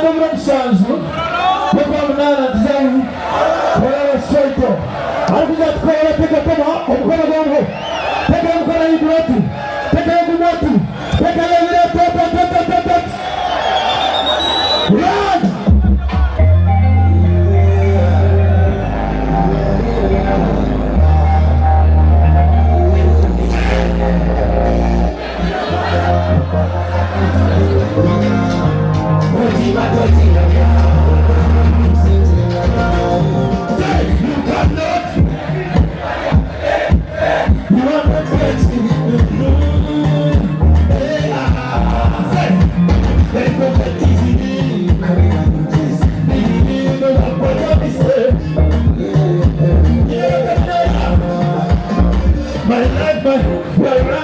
numero musanvu pekwa munana tizamu olaba soito alikuja tukola peka kama omukono gwangu peka omukono ibulati peka ogumati peka yabira toto run my life, my